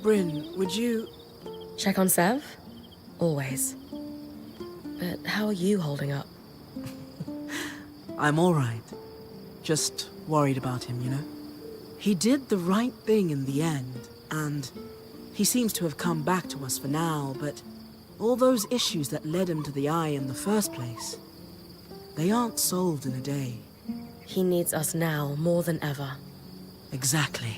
Bryn, would you... Check on Sev? Always. But how are you holding up? I'm alright. Just worried about him, you know? He did the right thing in the end, and he seems to have come back to us for now, but all those issues that led him to the Eye in the first place, they aren't solved in a day. He needs us now more than ever. Exactly.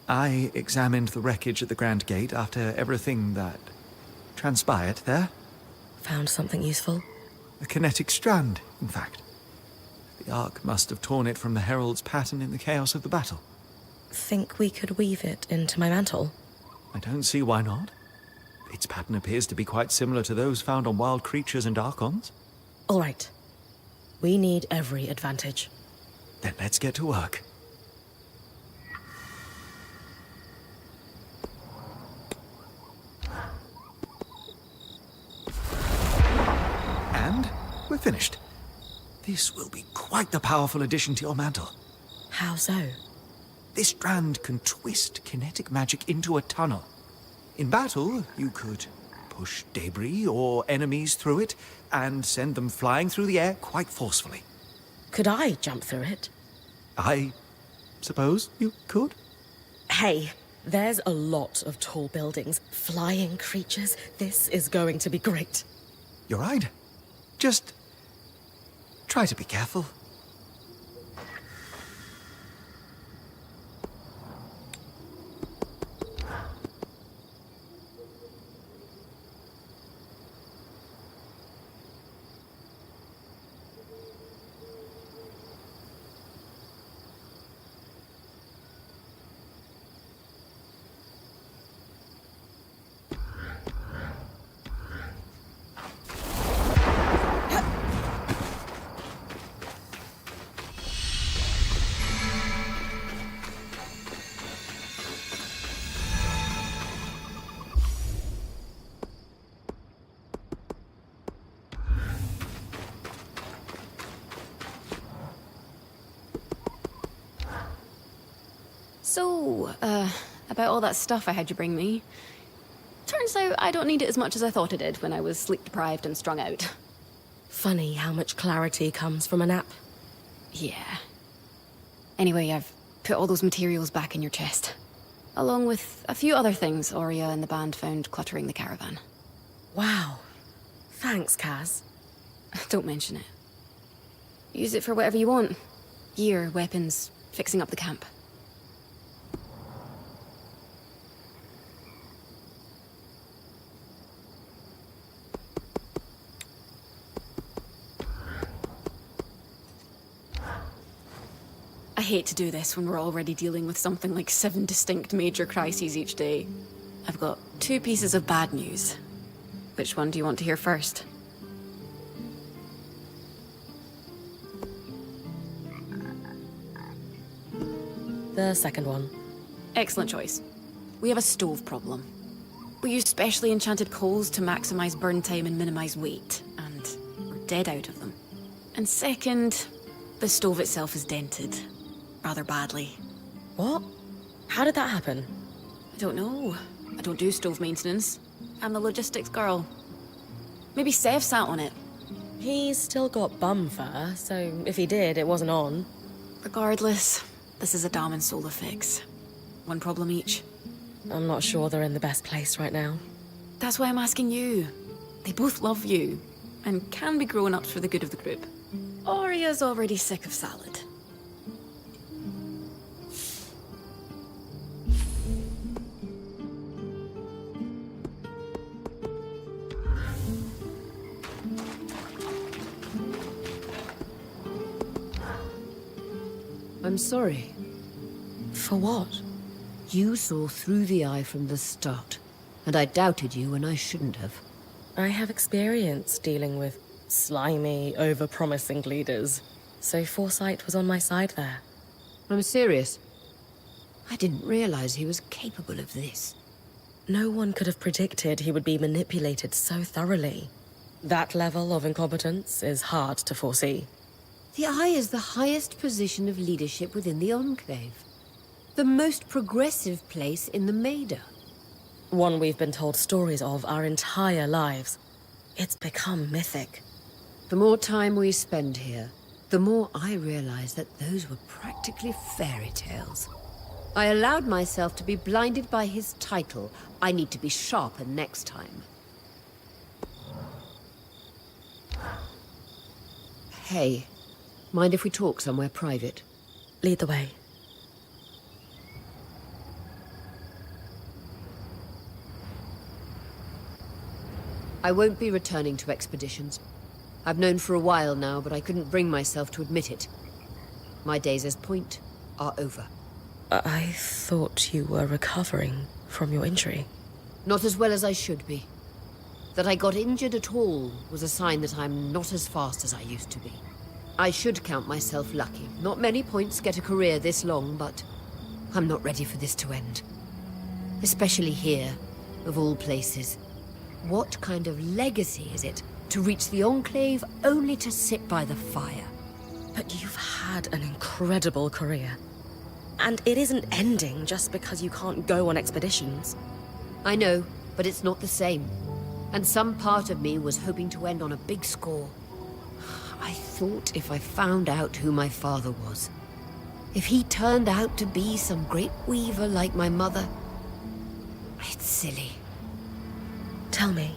I examined the wreckage at the Grand Gate after everything that transpired there. Found something useful? A kinetic strand, in fact. The Ark must have torn it from the Herald's pattern in the chaos of the battle. Think we could weave it into my mantle? I don't see why not. Its pattern appears to be quite similar to those found on wild creatures and Archons. All right. We need every advantage. Then let's get to work. And we're finished. This will be quite the powerful addition to your mantle. How so? This strand can twist kinetic magic into a tunnel. In battle, you could push debris or enemies through it and send them flying through the air quite forcefully. Could I jump through it? I suppose you could? Hey, there's a lot of tall buildings, flying creatures. This is going to be great. You're right. Just try to be careful. So, about all that stuff I had you bring me. Turns out I don't need it as much as I thought I did when I was sleep-deprived and strung out. Funny how much clarity comes from a nap. Yeah. Anyway, I've put all those materials back in your chest. Along with a few other things Aurea and the band found cluttering the caravan. Wow. Thanks, Kaz. Don't mention it. Use it for whatever you want. Gear, weapons, fixing up the camp. I hate to do this when we're already dealing with something like 7 distinct major crises each day. I've got 2 pieces of bad news. Which one do you want to hear first? The second one. Excellent choice. We have a stove problem. We use specially enchanted coals to maximize burn time and minimize weight, and we're dead out of them. And second, the stove itself is dented. Rather badly. What? How did that happen? I don't know. I don't do stove maintenance. I'm the logistics girl. Maybe Sev sat on it. He's still got bum fur, so if he did, it wasn't on. Regardless, this is a Dam and Sola fix. One problem each. I'm not sure they're in the best place right now. That's why I'm asking you. They both love you, and can be grown up for the good of the group. Aurea's already sick of salad. I'm sorry. For what? You saw through the eye from the start, and I doubted you when I shouldn't have. I have experience dealing with slimy, over-promising leaders, so foresight was on my side there. I'm serious. I didn't realize he was capable of this. No one could have predicted he would be manipulated so thoroughly. That level of incompetence is hard to foresee. The Eye is the highest position of leadership within the Enclave. The most progressive place in the Maida. One we've been told stories of our entire lives. It's become mythic. The more time we spend here, the more I realize that those were practically fairy tales. I allowed myself to be blinded by his title. I need to be sharper next time. Hey, mind if we talk somewhere private? Lead the way. I won't be returning to expeditions. I've known for a while now, but I couldn't bring myself to admit it. My days as Point are over. I thought you were recovering from your injury. Not as well as I should be. That I got injured at all was a sign that I'm not as fast as I used to be. I should count myself lucky. Not many Points get a career this long, but I'm not ready for this to end. Especially here, of all places. What kind of legacy is it to reach the Enclave only to sit by the fire? But you've had an incredible career. And it isn't ending just because you can't go on expeditions. I know, but it's not the same. And some part of me was hoping to end on a big score. I thought if I found out who my father was, if he turned out to be some great weaver like my mother, it's silly. Tell me.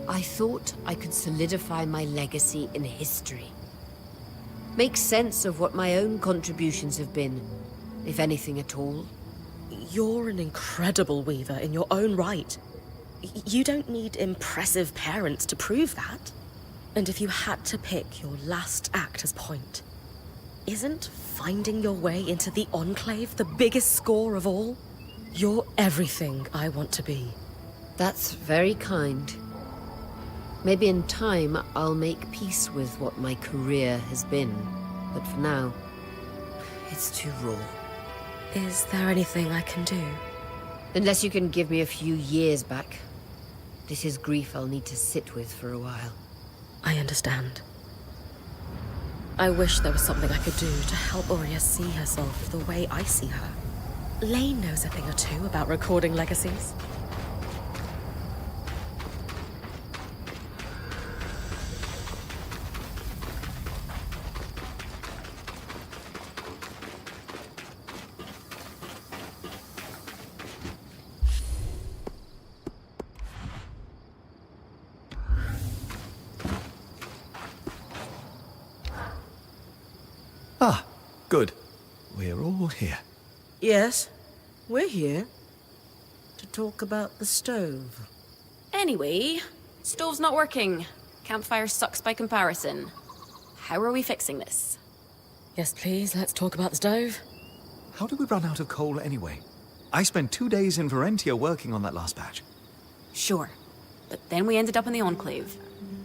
I thought I could solidify my legacy in history. Make sense of what my own contributions have been, if anything at all. You're an incredible weaver in your own right. You don't need impressive parents to prove that. And if you had to pick your last act as Point, isn't finding your way into the Enclave the biggest score of all? You're everything I want to be. That's very kind. Maybe in time I'll make peace with what my career has been. But for now, it's too raw. Is there anything I can do? Unless you can give me a few years back. This is grief I'll need to sit with for a while. I understand. I wish there was something I could do to help Aurea see herself the way I see her. Lane knows a thing or two about recording legacies. Ah, good. We're all here. Yes, we're here to talk about the stove. Anyway, stove's not working. Campfire sucks by comparison. How are we fixing this? Yes, please, let's talk about the stove. How did we run out of coal anyway? I spent 2 days in Varentia working on that last batch. Sure. But then we ended up in the Enclave.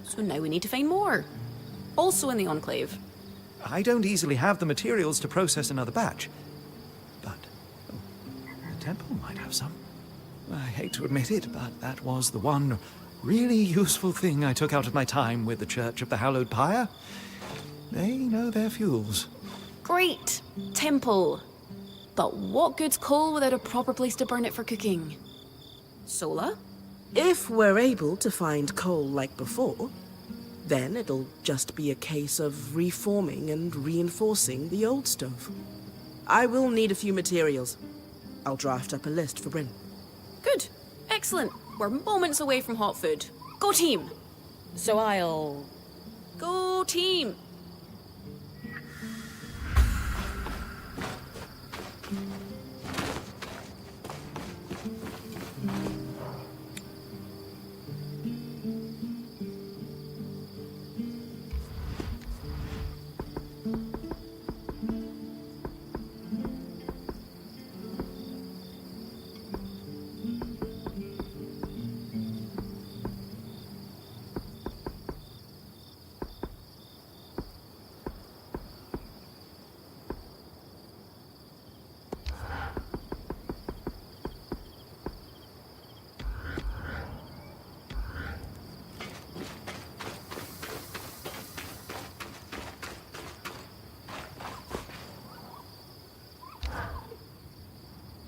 So now we need to find more. Also in the Enclave. I don't easily have the materials to process another batch. But the temple might have some. I hate to admit it, but that was the one really useful thing I took out of my time with the Church of the Hallowed Pyre. They know their fuels. Great! Temple. But what good's coal without a proper place to burn it for cooking? Sola? If we're able to find coal like before, then it'll just be a case of reforming and reinforcing the old stove. I will need a few materials. I'll draft up a list for Bryn. Good. Excellent. We're moments away from hot food. Go team! So I'll... Go team!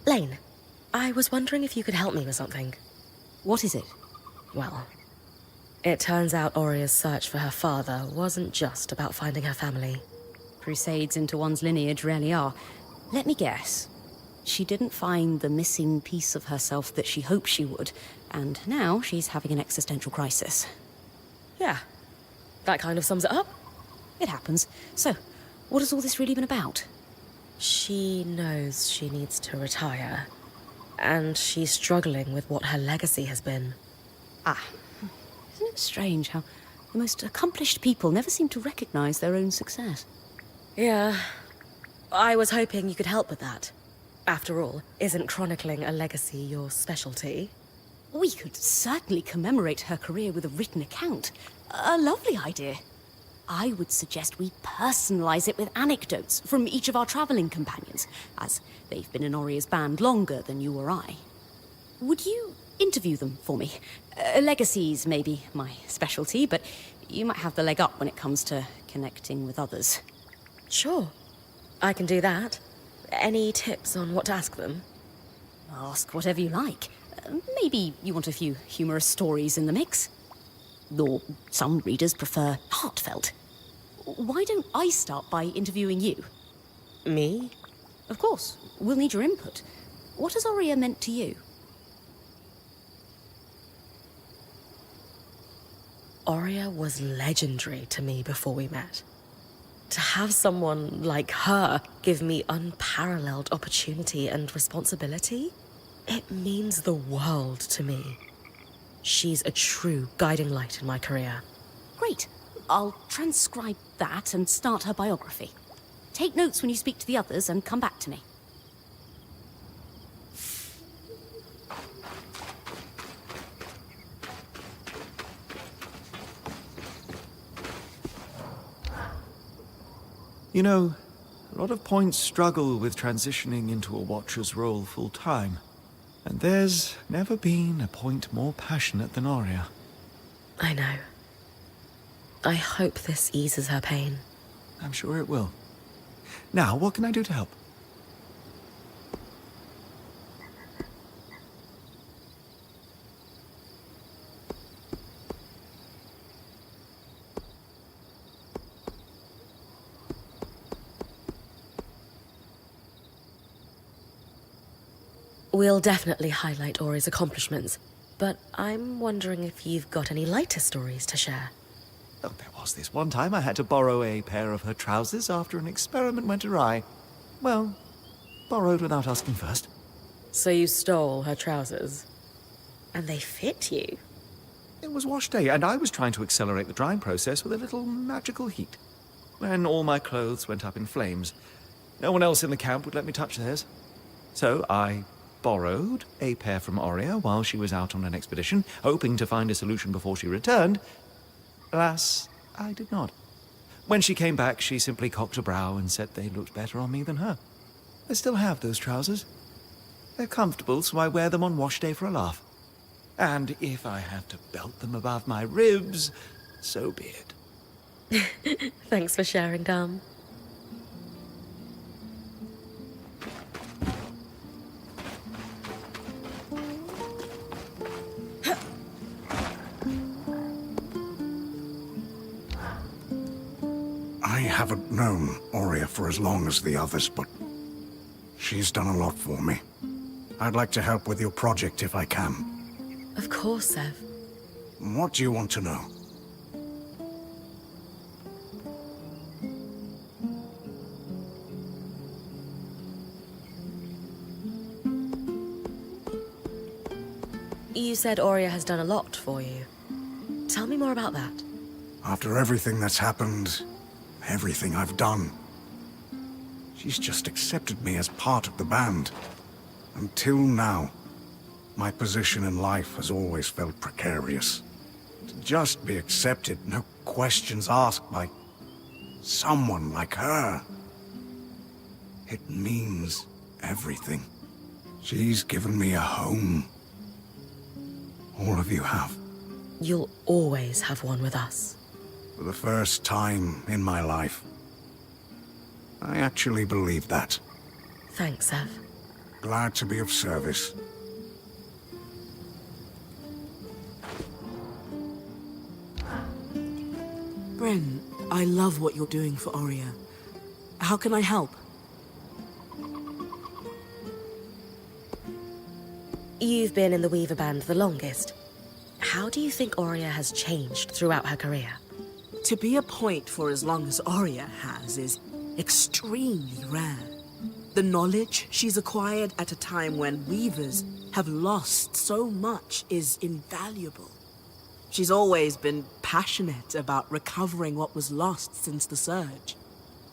Lane, I was wondering if you could help me with something. What is it? Well, it turns out Aurea's search for her father wasn't just about finding her family. Crusades into one's lineage rarely are. Let me guess. She didn't find the missing piece of herself that she hoped she would, and now she's having an existential crisis. Yeah, that kind of sums it up. It happens. So, what has all this really been about? She knows she needs to retire, and she's struggling with what her legacy has been. Ah, isn't it strange how the most accomplished people never seem to recognize their own success? Yeah. I was hoping you could help with that. After all, isn't chronicling a legacy your specialty? We could certainly commemorate her career with a written account. A lovely idea. I would suggest we personalize it with anecdotes from each of our traveling companions, as they've been in Oria's band longer than you or I. Would you interview them for me? Legacies may be my specialty, but you might have the leg up when it comes to connecting with others. Sure. I can do that. Any tips on what to ask them? Ask whatever you like. Maybe you want a few humorous stories in the mix? Or some readers prefer heartfelt. Why don't I start by interviewing you? Me? Of course. We'll need your input. What has Oria meant to you? Oria was legendary to me before we met. To have someone like her give me unparalleled opportunity and responsibility, it means the world to me. She's a true guiding light in my career. Great. I'll transcribe that and start her biography. Take notes when you speak to the others and come back to me. You know, a lot of points struggle with transitioning into a Watcher's role full-time. And there's never been a point more passionate than Oria. I know. I hope this eases her pain. I'm sure it will. Now, what can I do to help? We'll definitely highlight Ori's accomplishments, but I'm wondering if you've got any lighter stories to share. Oh, there was this one time I had to borrow a pair of her trousers after an experiment went awry. Well, borrowed without asking first. So you stole her trousers? And they fit you? It was wash day, and I was trying to accelerate the drying process with a little magical heat. When all my clothes went up in flames, no one else in the camp would let me touch theirs. So I borrowed a pair from Oria while she was out on an expedition, hoping to find a solution before she returned. Alas, I did not. When she came back, she simply cocked a brow and said they looked better on me than her. I still have those trousers. They're comfortable, so I wear them on wash day for a laugh. And if I have to belt them above my ribs, so be it. Thanks for sharing, Dom. I haven't known Oria for as long as the others, but she's done a lot for me. I'd like to help with your project if I can. Of course, Sev. What do you want to know? You said Oria has done a lot for you. Tell me more about that. After everything that's happened, everything I've done, she's just accepted me as part of the band. Until now, my position in life has always felt precarious. To just be accepted, no questions asked by someone like her. It means everything. She's given me a home. All of you have. You'll always have one with us. For the first time in my life, I actually believe that. Thanks, Sev. Glad to be of service. Bren, I love what you're doing for Oria. How can I help? You've been in the Weaver Band the longest. How do you think Oria has changed throughout her career? To be a point for as long as Oria has is extremely rare. The knowledge she's acquired at a time when Weavers have lost so much is invaluable. She's always been passionate about recovering what was lost since the Surge.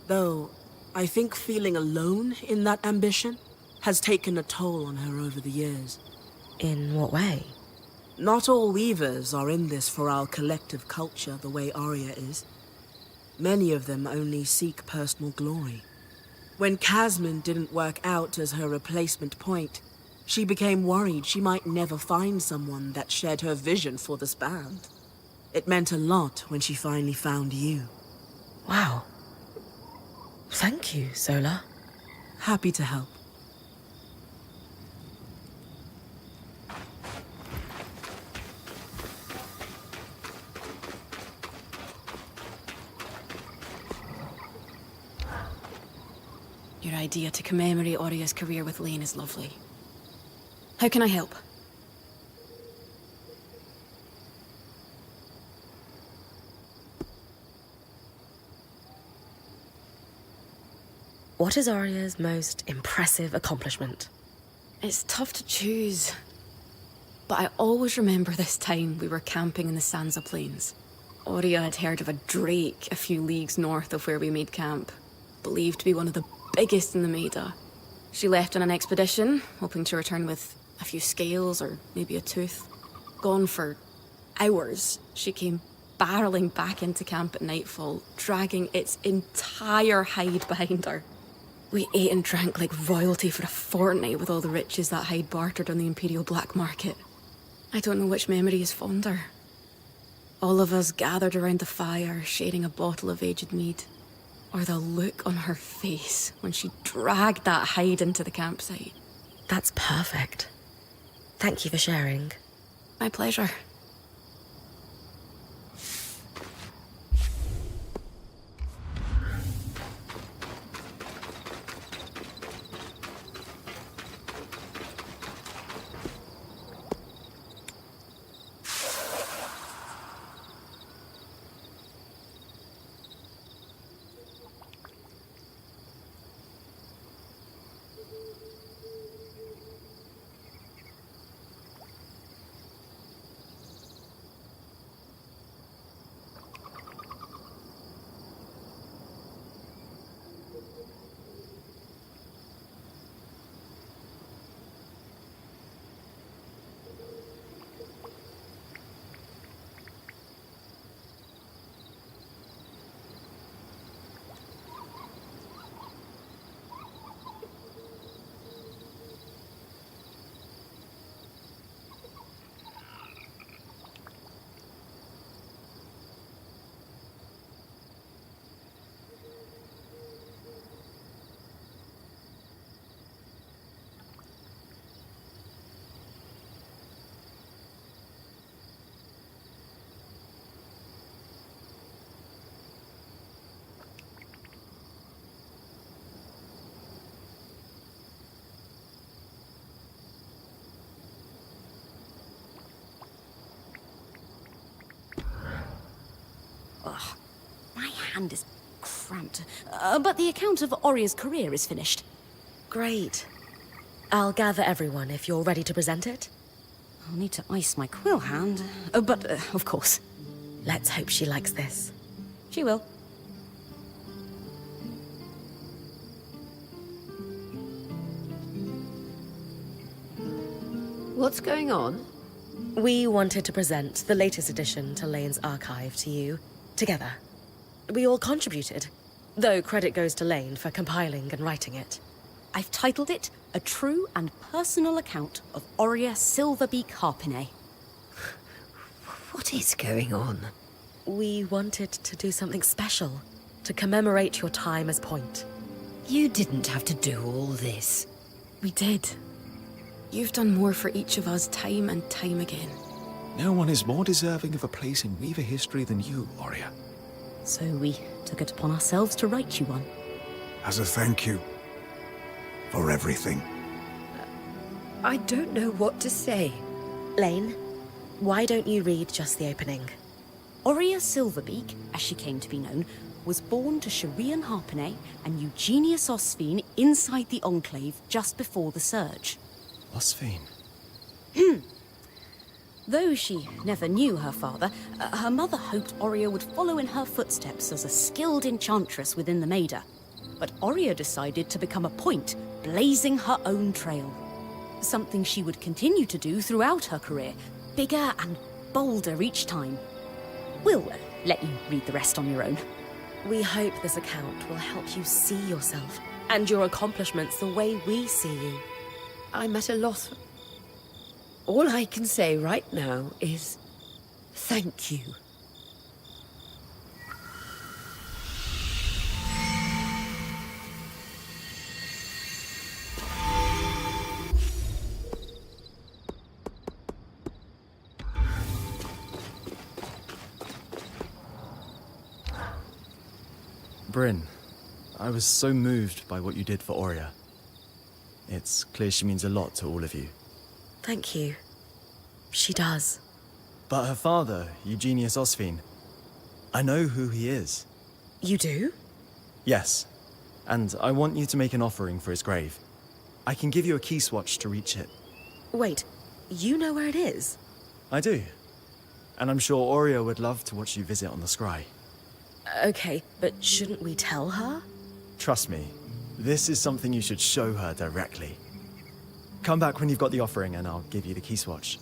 Though, I think feeling alone in that ambition has taken a toll on her over the years. In what way? Not all weavers are in this for our collective culture the way Arya is. Many of them only seek personal glory. When Casmund didn't work out as her replacement point, she became worried she might never find someone that shared her vision for this band. It meant a lot when she finally found you. Wow. Thank you, Sola. Happy to help. Your idea to commemorate Arya's career with Lane is lovely. How can I help? What is Arya's most impressive accomplishment? It's tough to choose. But I always remember this time we were camping in the Sansa Plains. Arya had heard of a drake a few leagues north of where we made camp, believed to be one of the biggest in the Maida. She left on an expedition, hoping to return with a few scales or maybe a tooth. Gone for hours, she came barreling back into camp at nightfall, dragging its entire hide behind her. We ate and drank like royalty for a fortnight with all the riches that hide bartered on the Imperial black market. I don't know which memory is fonder. All of us gathered around the fire, sharing a bottle of aged mead. Or the look on her face when she dragged that hide into the campsite. That's perfect. Thank you for sharing. My pleasure. My hand is cramped. But the account of Arya's career is finished. Great. I'll gather everyone if you're ready to present it. I'll need to ice my quill hand. But, of course. Let's hope she likes this. She will. What's going on? We wanted to present the latest addition to Lane's archive to you, together. We all contributed, though credit goes to Lane for compiling and writing it. I've titled it A True and Personal Account of Arya Silverbeak Harpinet. What is going on? We wanted to do something special to commemorate your time as Point. You didn't have to do all this. We did. You've done more for each of us time and time again. No one is more deserving of a place in Weaver history than you, Arya. So we took it upon ourselves to write you one. As a thank you for everything. I don't know what to say. Lane, why don't you read just the opening? Arya Silverbeak, as she came to be known, was born to Sharian Harpinet and Eugenius Osphine inside the Enclave. Enclave just before the Surge. Osphine. Though she never knew her father, her mother hoped Oria would follow in her footsteps as a skilled enchantress within the Maida. But Oria decided to become a point, blazing her own trail. Something she would continue to do throughout her career, bigger and bolder each time. We'll let you read the rest on your own. We hope this account will help you see yourself and your accomplishments the way we see you. I'm at a loss. All I can say right now is thank you. Bryn, I was so moved by what you did for Oria. It's clear she means a lot to all of you. Thank you. She does. But her father, Eugenius Osphine, I know who he is. You do? Yes, and I want you to make an offering for his grave. I can give you a key swatch to reach it. Wait, you know where it is? I do. And I'm sure Oria would love to watch you visit on the scry. Okay, but shouldn't we tell her? Trust me, this is something you should show her directly. Come back when you've got the offering and I'll give you the key swatch.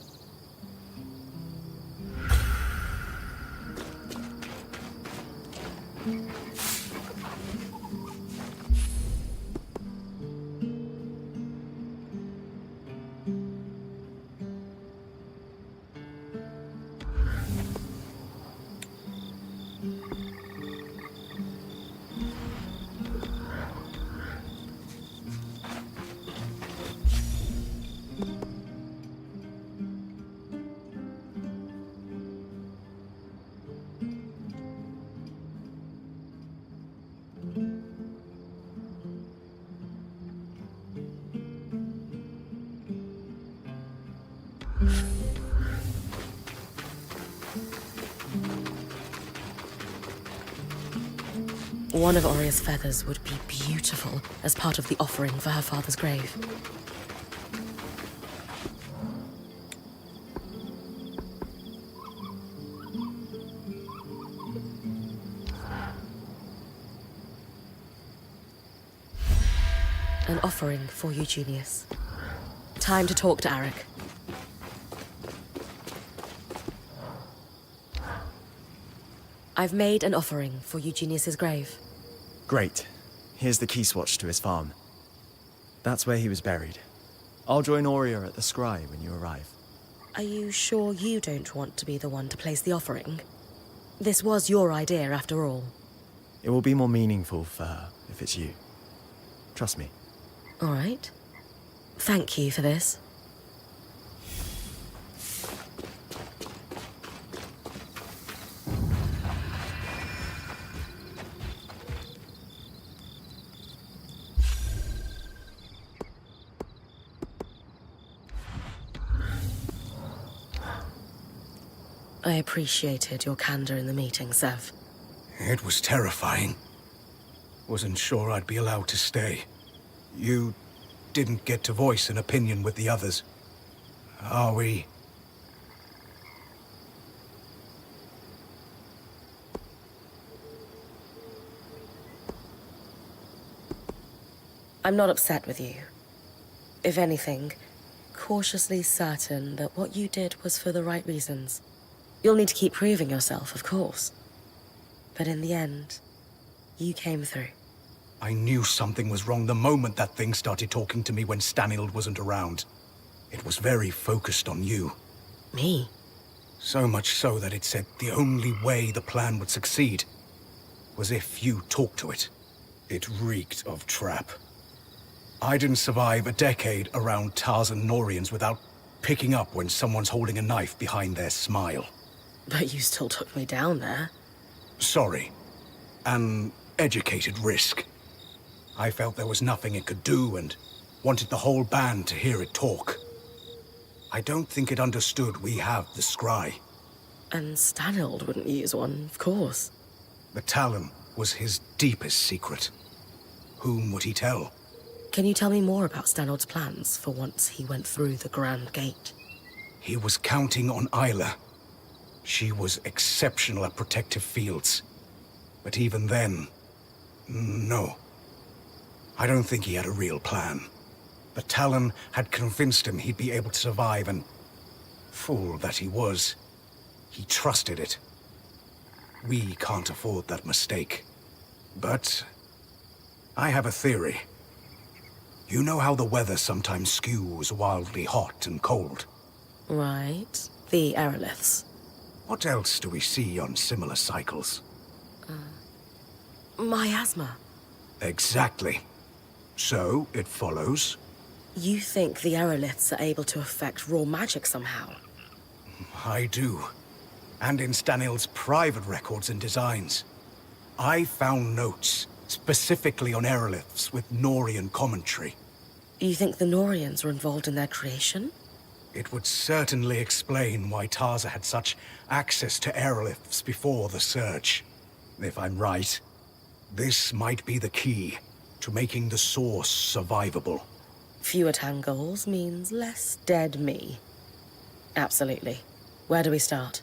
One of Oria's feathers would be beautiful as part of the offering for her father's grave. An offering for Eugenius. Time to talk to Arik. I've made an offering for Eugenius's grave. Great. Here's the key swatch to his farm. That's where he was buried. I'll join Oria at the scry when you arrive. Are you sure you don't want to be the one to place the offering? This was your idea, after all. It will be more meaningful for her if it's you. Trust me. All right. Thank you for this. I appreciated your candor in the meeting, Sev. It was terrifying. Wasn't sure I'd be allowed to stay. You didn't get to voice an opinion with the others. Are we? I'm not upset with you. If anything, cautiously certain that what you did was for the right reasons. You'll need to keep proving yourself, of course. But in the end, you came through. I knew something was wrong the moment that thing started talking to me when Stanild wasn't around. It was very focused on you. Me? So much so that it said the only way the plan would succeed was if you talked to it. It reeked of trap. I didn't survive a decade around Tarzan Norians without picking up when someone's holding a knife behind their smile. But you still took me down there. Sorry. An educated risk. I felt there was nothing it could do and wanted the whole band to hear it talk. I don't think it understood we have the scry. And Stanild wouldn't use one, of course. The Talon was his deepest secret. Whom would he tell? Can you tell me more about Stanild's plans for once he went through the Grand Gate? He was counting on Isla. She was exceptional at protective fields. But even then, no. I don't think he had a real plan. The Talon had convinced him he'd be able to survive, and fool that he was, he trusted it. We can't afford that mistake. But I have a theory. You know how the weather sometimes skews wildly hot and cold? Right. The aeroliths. What else do we see on similar cycles? Miasma. Exactly. So, it follows. You think the aeroliths are able to affect raw magic somehow? I do. And in Stanil's private records and designs. I found notes, specifically on aeroliths with Norian commentary. You think the Norians were involved in their creation? It would certainly explain why Tarza had such access to aeroliths before the Surge. If I'm right, this might be the key to making the source survivable. Fewer tangles means less dead me. Absolutely. Where do we start?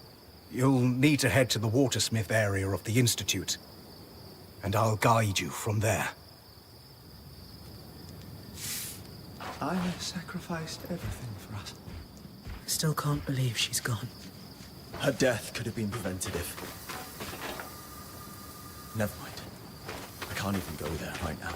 You'll need to head to the Watersmith area of the Institute, and I'll guide you from there. I sacrificed everything for us. Still can't believe she's gone. Her death could have been prevented if... Never mind. I can't even go there right now.